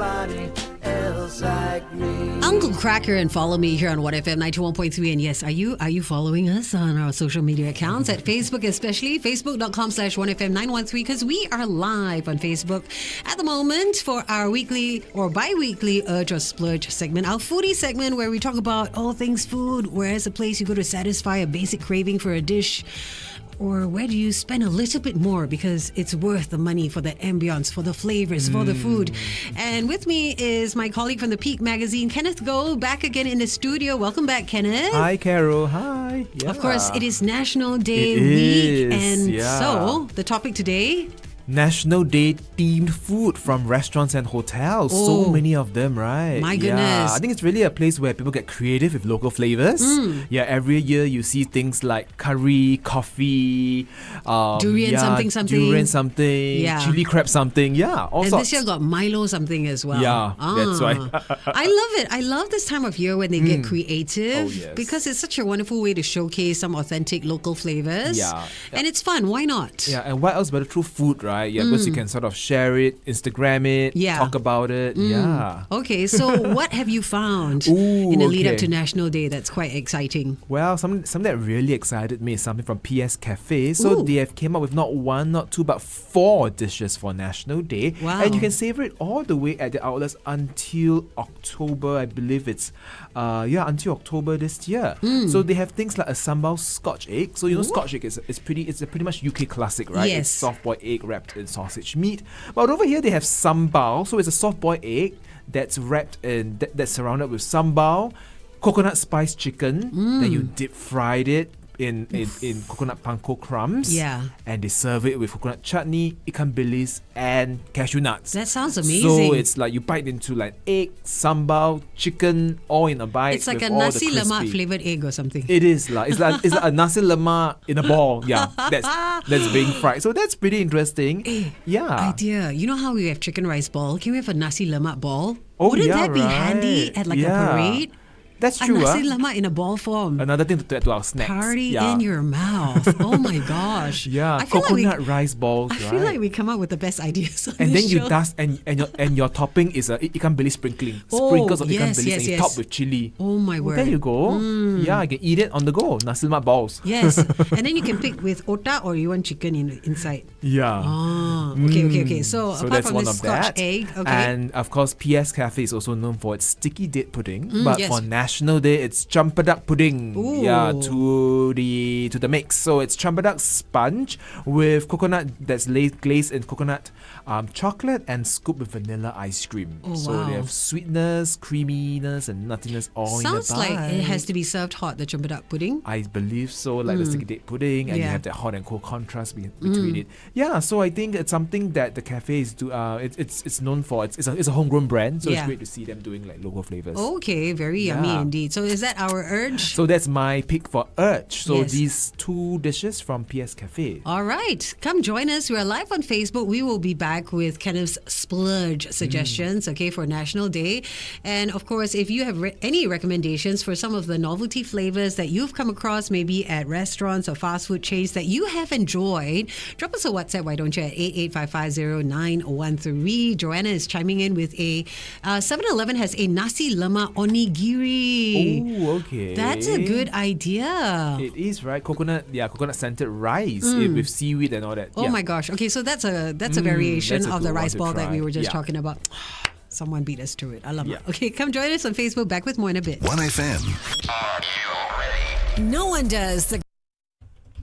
nobody else like me. Uncle Cracker and follow me here on 1FM 91.3. And yes, are you following us on our social media accounts at Facebook, especially facebook.com/1FM913, because we are live on Facebook at the moment for our weekly or bi-weekly Urge or Splurge segment, our foodie segment where we talk about all things food. Where's a place you go to satisfy a basic craving for a dish? Or where do you spend a little bit more because it's worth the money for the ambience, for the flavors, for the food? And with me is my colleague from the Peak magazine, Kenneth Goh, back again in the studio. Welcome back, Kenneth. Hi, Carol. Hi. Yeah. Of course, it is National Day week. And so, the topic today... National Day themed food from restaurants and hotels. Oh, so many of them, right? My goodness. Yeah, I think it's really a place where people get creative with local flavors. Yeah, every year you see things like curry, coffee, durian something. Yeah. chili crab something. Yeah, all and sorts. this year got Milo something as well. Yeah, that's right. I love it. I love this time of year when they get creative. Oh, yes. Because it's such a wonderful way to showcase some authentic local flavors. Yeah. And it's fun. Why not? Yeah, and what else better through food, right? Yeah, because you can sort of share it, Instagram it, talk about it. Yeah. Okay, so what have you found in the lead up to National Day that's quite exciting? Well, something that really excited me is something from PS Cafe. So they have came up with not one, not two, but 4 dishes for National Day. Wow. And you can savor it all the way at the outlets until October. I believe it's until October this year. So they have things like a sambal Scotch egg. So you know Scotch egg is a pretty much UK classic, right? Yes. It's soft-boiled egg wrapped in sausage meat. But over here they have sambal. So it's a soft-boiled egg that's wrapped in that's surrounded with sambal, coconut spice chicken. Then you deep fried it in coconut panko crumbs. Yeah. And they serve it with coconut chutney, ikan bilis, and cashew nuts. That sounds amazing. So it's like you bite into like egg, sambal, chicken, all in a bite. It's like with a all nasi the crispy. lemak flavored egg or something. It is like it's like a nasi lemak in a ball. Yeah, that's being fried. So that's pretty interesting. Yeah. Idea. You know how we have chicken rice ball? Can we have a nasi lemak ball? Oh, Wouldn't yeah, that be right. handy at like a Yeah. parade? That's A true. nasi lemak in a ball form. Another thing to add to our snacks. Party in your mouth. Oh my gosh. Yeah, I feel coconut rice balls. I feel like we come up with the best ideas on and this then you show. dust and your topping is a ikan bilis sprinkling. Sprinkles of ikan bilis and you top with chili. Oh my word. There you go. Yeah, you can eat it on the go. Nasi lemak balls. Yes. And then you can pick with otak or you want chicken inside. Yeah. Oh, okay. So apart that's from one this of Scotch that. egg, okay. And of course, PS Cafe is also known for its sticky date pudding. But yes. for National Day, it's champedak pudding. Ooh. Yeah, to the mix. So it's champedak sponge with coconut that's glazed in coconut chocolate and scooped with vanilla ice cream. Oh, so wow. they have sweetness, creaminess, and nuttiness all Sounds in the bite. like it has to be served hot, the champedak pudding. I believe so, like the sticky date pudding, and you Yeah. have that hot and cold contrast between it. Yeah, so I think it's something that the cafe is it's known for. It's a homegrown brand, so it's Yeah. great to see them doing like local flavors. Okay, very yummy Yeah. indeed. So is that our urge? So that's my pick for Urge. So Yes. these 2 dishes from PS Cafe. All right, come join us. We are live on Facebook. We will be back with Kenneth's Splurge suggestions, okay, for National Day. And of course, if you have any recommendations for some of the novelty flavors that you've come across, maybe at restaurants or fast food chains that you have enjoyed, drop us a WhatsApp, why don't you, at 88550913. Joanna is chiming in with a 7-Eleven has a nasi lemak onigiri. Oh, okay. That's a good idea. It is, right? Coconut scented rice with seaweed and all that. Oh yeah. my gosh. Okay, so that's a variation that's a of the good one rice to ball that we try. were just Yeah. talking about. Someone beat us to it. I love it. Yeah. Okay, come join us on Facebook. Back with more in a bit. 1FM. No one does the...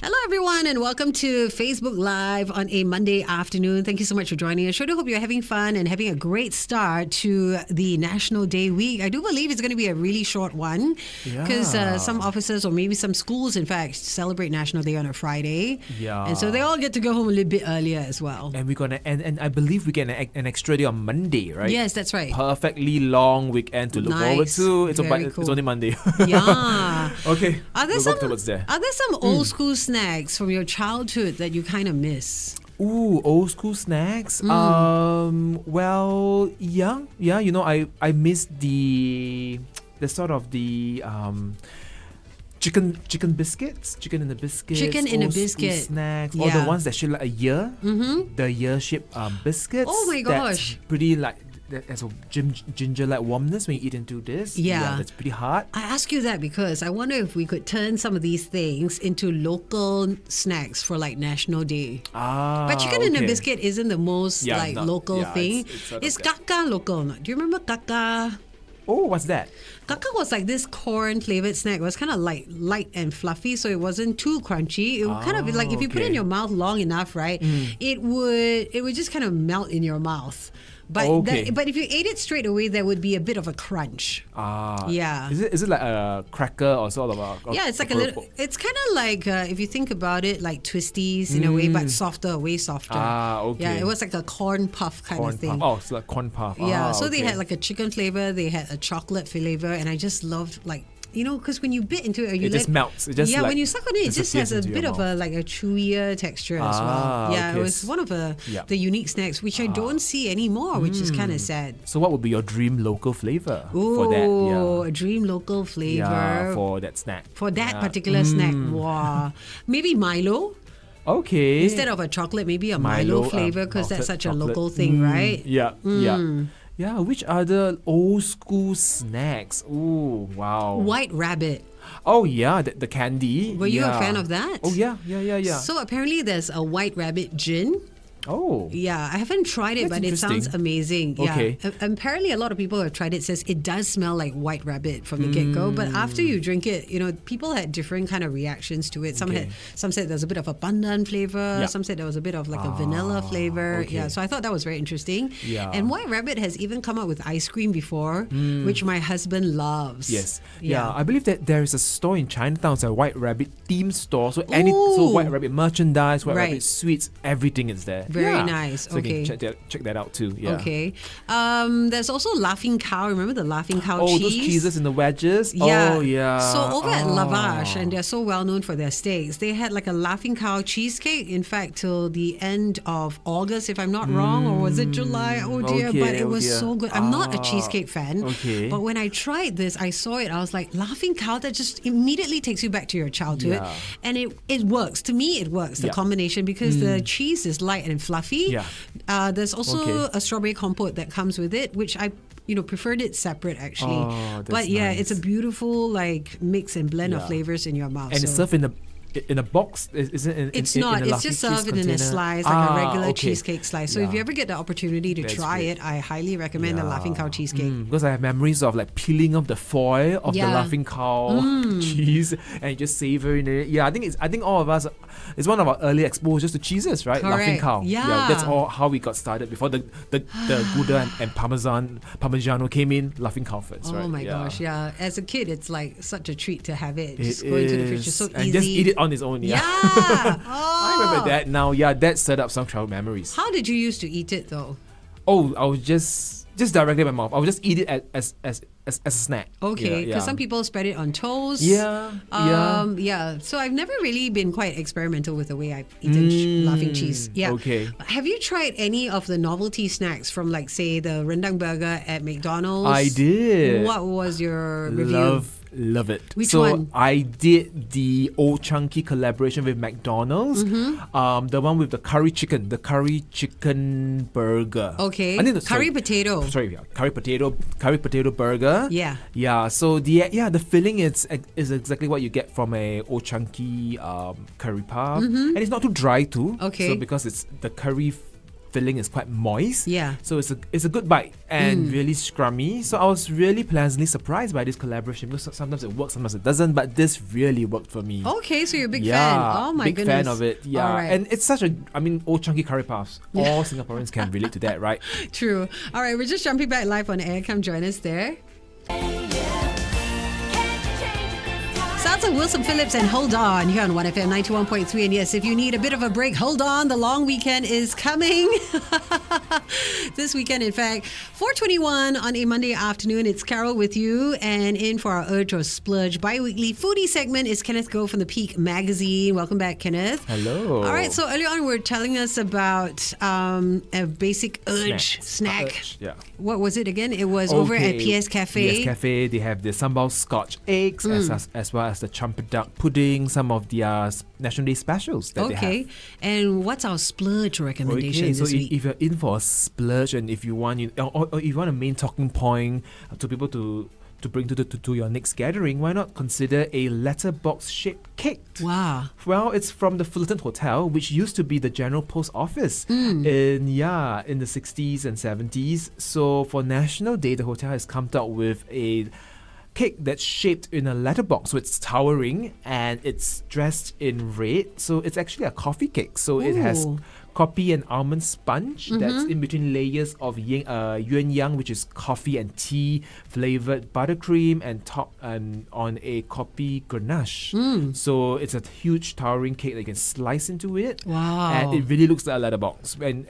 Hello, everyone, and welcome to Facebook Live on a Monday afternoon. Thank you so much for joining us. Sure do hope you're having fun and having a great start to the National Day week. I do believe it's going to be a really short one because some offices or maybe some schools, in fact, celebrate National Day on a Friday. Yeah. And so they all get to go home a little bit earlier as well. And we're gonna and I believe we get an extra day on Monday, right? Yes, that's right. Perfectly long weekend to look forward Nice. to. It's Very cool. it's only Monday. Yeah. Okay. Are there we'll some work towards there. Are there some old school snacks from your childhood that you kind of miss? Ooh, old school snacks. Well, yeah. You know, I miss the sort of the chicken biscuits, chicken in a biscuit, Chicken in a biscuit. snacks, or Yeah. the ones that shape like a year, the year shaped biscuits. Oh my gosh. that's pretty like there's a ginger-like warmness when you eat into this. Yeah. That's pretty hard. I ask you that because I wonder if we could turn some of these things into local snacks for like National Day. But chicken and a biscuit isn't the most local thing. Is kaka local? Do you remember kaka? Oh, what's that? Kaka was like this corn flavored snack. It was kind of like light and fluffy, so it wasn't too crunchy. It would kind of be like if you put it in your mouth long enough, right? It would just kind of melt in your mouth. But but if you ate it straight away, there would be a bit of a crunch. Yeah. Is it like a cracker or sort of a it's like a little. It's kind of like if you think about it, like Twisties in a way, but softer, way softer. Okay. Yeah, it was like a corn puff kind of thing. Oh, it's like corn puff. Yeah. So they had like a chicken flavor, they had a chocolate flavor, and I just loved like. Because when you bit into it, it just melts. It just when you suck on it, it just has a bit of a chewier texture as well. Yeah, it was one of the unique snacks which I don't see anymore, which is kind of sad. So, what would be your dream local flavor for that? Oh, a dream local flavor for that snack. For that particular snack, wow, maybe Milo. Okay. Instead of a chocolate, maybe a Milo flavor because that's such a local thing, right? Yeah. Yeah, which other old school snacks? Oh, wow. White Rabbit. Oh, yeah, the candy. Were you a fan of that? Oh, yeah. So apparently there's a White Rabbit gin. Oh. Yeah, I haven't tried it, but it sounds amazing. Okay. Yeah. Apparently a lot of people have tried it. It says it does smell like White Rabbit from the get-go, but after you drink it, people had different kind of reactions to it. Some said there's a bit of a pandan flavor. Some said there was a bit of like a vanilla flavor. Okay. Yeah, so I thought that was very interesting. Yeah. And White Rabbit has even come up with ice cream before, which my husband loves. Yes. Yeah, I believe that there is a store in Chinatown, it's a White Rabbit themed store. So so White Rabbit merchandise, White Rabbit sweets, everything is there. Very nice. So you can check that out too. Yeah. Okay. There's also Laughing Cow. Remember the Laughing Cow cheese? Oh, those cheeses in the wedges? Yeah. Oh, yeah. So over at Lavash, and they're so well known for their steaks, they had like a Laughing Cow cheesecake, in fact, till the end of August, if I'm not wrong, or was it July? Oh dear, but it was so good. I'm not a cheesecake fan, but when I tried this, I saw it, I was like, Laughing Cow, that just immediately takes you back to your childhood. And it works. To me, it works, the combination, because the cheese is light and fluffy. Yeah. There's also a strawberry compote that comes with it, which I preferred it separate actually. But nice. It's a beautiful mix and blend of flavors in your mouth. And it's served in a box, isn't it? It's not. It's just served in a slice, like a regular cheesecake slice. So if you ever get the opportunity to try it, I highly recommend the Laughing Cow cheesecake. Because I have memories of peeling off the foil of the Laughing Cow cheese and you just savoring it. Yeah, I think all of us, it's one of our early exposures to cheeses, right? Correct. Laughing Cow. Yeah. That's all how we got started. Before the Gouda and Parmigiano came in, Laughing Cow first, right? Oh my gosh, yeah. As a kid, it's like such a treat to have it. Just go is. into the fridge, it's so and easy. Just eat it on its own, Yeah. I remember that now. Yeah, that set up some childhood memories. How did you used to eat it though? Oh, I would just directly in my mouth. I would just eat it as a snack. Okay, because some people spread it on toast. Yeah. So I've never really been quite experimental with the way I've eaten laughing cheese. Yeah. Okay. Have you tried any of the novelty snacks from say the rendang burger at McDonald's? I did. What was your review? Love it. Which one? I did the Old Chunky collaboration with McDonald's. The one with the curry chicken burger. Okay. Curry potato. Sorry, curry potato burger. Yeah. Yeah. So the filling is exactly what you get from a Old Chunky curry puff, and it's not too dry too. Okay. So because it's the curry filling is quite moist. Yeah. So it's a good bite and really scrummy. So I was really pleasantly surprised by this collaboration because sometimes it works, sometimes it doesn't. But this really worked for me. Okay, so you're a big fan. Oh my goodness. Big fan of it. Yeah. All right. And it's such Old Chunky curry puffs. All Singaporeans can relate to that, right? True. All right, we're just jumping back live on air. Come join us there. Sounds like Wilson Phillips and Hold On here on 1FM 91.3. And yes, if you need a bit of a break, hold on. The long weekend is coming. This weekend, in fact, 4:21 on a Monday afternoon. It's Carol with you. And in for our Urge or Splurge bi-weekly foodie segment is Kenneth Goh from the Peak Magazine. Welcome back, Kenneth. Hello. All right, so earlier on, we were telling us about a basic Urge snack. Yeah. What was it again? It was over at PS Cafe. PS Cafe, they have the sambal scotch eggs as well as the champer duck pudding, some of their National Day specials that they have. Okay. And what's our splurge recommendation Okay, so this week? if you're in for a splurge and if you want, or if you want a main talking point to people to bring to your next gathering, why not consider a letterbox shaped cake? Wow. Well, it's from the Fullerton Hotel, which used to be the General Post Office in the 60s and 70s. So for National Day, the hotel has come out with a cake that's shaped in a letterbox, so it's towering and it's dressed in red. So it's actually a coffee cake. So it has Ooh. coffee and almond sponge that's in between layers of yuan yang, which is coffee and tea flavored buttercream, and top on a coffee ganache. So it's a huge towering cake that you can slice into it. Wow. And it really looks like a letterbox, and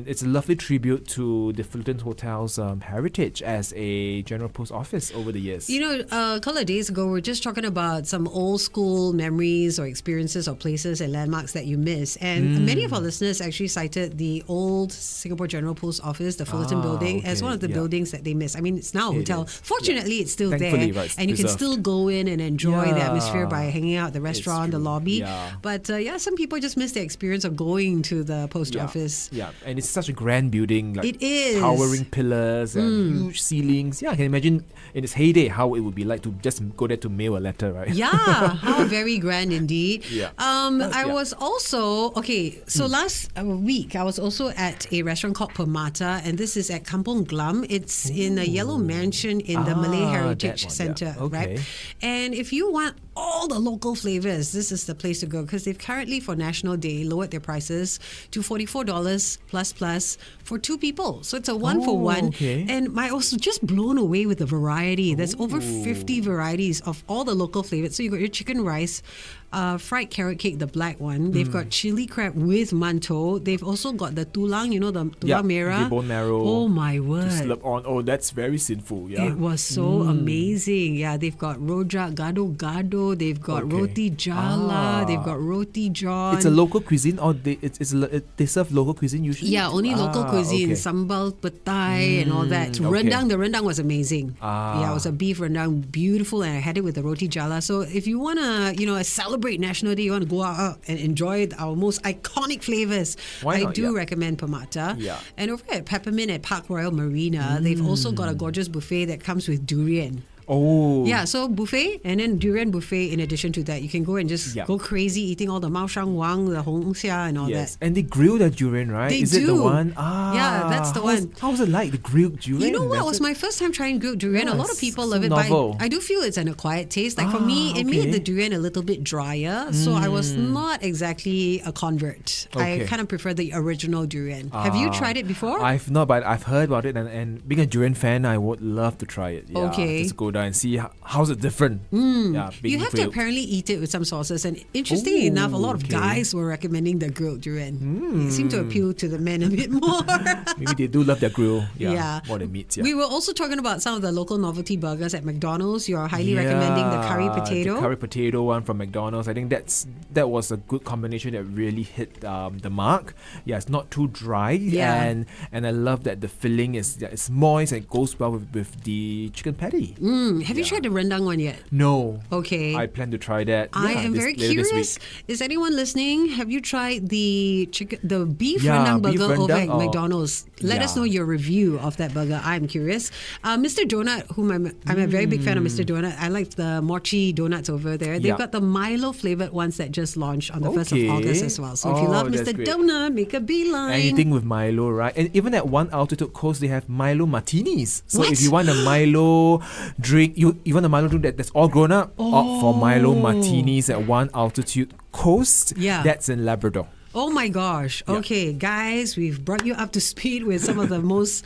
it's a lovely tribute to the Fullerton Hotel's heritage as a General Post Office over the years. You know, a couple of days ago, we were just talking about some old school memories or experiences or places and landmarks that you miss. And many of our listeners actually cited the old Singapore General Post Office, the Fullerton building, as okay, one of the buildings that they miss. I mean, it's now a hotel. is, Fortunately, it's still Thankfully, there. right, it's And you can preserved. still go in and enjoy the atmosphere by hanging out at the restaurant, the true. lobby. Yeah. But some people just miss the experience of going to the post office. Yeah, and it's such a grand building. Like It is. towering pillars and huge ceilings. Yeah, I can imagine in its heyday how it would be like to just go there to mail a letter, right? Yeah, how very grand indeed. Yeah. I Yeah. was also, so last week I was also at a restaurant called Permata, and this is at Kampong Glam. It's in a yellow mansion in the Malay Heritage that one, Centre, yeah. Okay. right? And if you want all the local flavors, this is the place to go, because they've currently for National Day lowered their prices to $44 plus for two people. So it's a one for one. Okay. And I was just blown away with the variety. There's over 50 varieties of all the local flavors. So you got your chicken rice, fried carrot cake, the black one. They've got chili crab with mantou. They've also got the tulang, the tulang merah. the bone marrow. Oh my To word. slurp on. Oh, that's very sinful. Yeah. It was so amazing. Yeah, they've got rojak, gado-gado. They've got Okay. roti jala. Ah. They've got roti john. It's a local cuisine, or they serve local cuisine usually. Yeah, only local cuisine, Okay. sambal petai and all that. okay. Rendang, the rendang was amazing. Ah. Yeah, it was a beef rendang, beautiful, and I had it with the roti jala. So if you want to, celebrate National Day, you want to go out and enjoy our most iconic flavors, Why I not? do Yeah. recommend Permata. Yeah. And over at Peppermint at Park Royal Marina, they've also got a gorgeous buffet that comes with durian. Oh. Yeah, so buffet and then durian buffet. In addition to that, you can go and just Yeah. go crazy eating all the Mao Shang Wang, the Hong Xia, and all Yes, that. and they grill the durian, right? They Is it the do. one? Yeah, that's the one. How's it like, the grilled durian? You know what? It was That's my first time trying grilled durian. A lot of Yes, people so love it, novel. but I do feel it's an acquired taste. Like for me, it made okay. the durian a little bit drier, so I was not exactly a convert. I Okay. kind of prefer the original durian. Have you tried it before? I've not, but I've heard about it, and being a durian fan, I would love to try it. Yeah, Okay. just go down and see how's it different. Yeah, you being have to grilled. apparently eat it with some sauces, and interestingly enough, a lot of okay. guys were recommending the grilled durian. It seemed to appeal to the men a bit more. Maybe they do love their grill. Yeah, Yeah. more than meat. Yeah. We were also talking about some of the local novelty burgers at McDonald's. You're highly recommending the curry potato. The curry potato one from McDonald's. I think that was a good combination that really hit the mark. Yeah, it's not too dry. Yeah. And I love that the filling is it's moist and it goes well with the chicken patty. Have you tried the rendang one yet? No. Okay. I plan to try that. I am very later this curious. week. Is anyone listening? Have you tried the beef Yeah, rendang beef burger over rendang, at oh, McDonald's? Let us yeah. know your review of that burger. I'm curious. Mr. Donut, whom I'm a very big fan of Mr. Donut. I like the mochi donuts over there. They've Yeah. got the Milo flavored ones that just launched on the 1st Okay. of August as well. So if you Oh, love that's Mr. great. Donut, make a beeline. Anything with Milo, right? And even at One Altitude Coast, they have Milo martinis. So What? if you want a Milo drink, you want a Milo drink that's all grown up, opt for Milo martinis at One Altitude Coast. Yeah. That's in Labrador. Oh my gosh. Yeah. Okay, guys, we've brought you up to speed with some of the most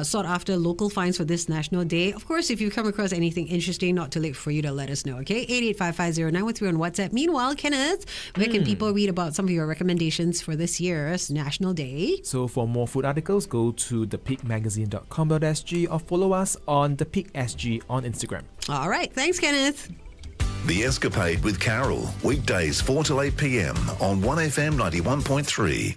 sought after local finds for this National Day. Of course, if you come across anything interesting, not too late for you to let us know, okay? 88550913 on WhatsApp. Meanwhile, Kenneth, where can people read about some of your recommendations for this year's National Day? So for more food articles, go to thepigmagazine.com.sg or follow us on thepigSG on Instagram. All right. Thanks, Kenneth. The Escapade with Carol, weekdays 4 to 8 p.m. on 1FM 91.3.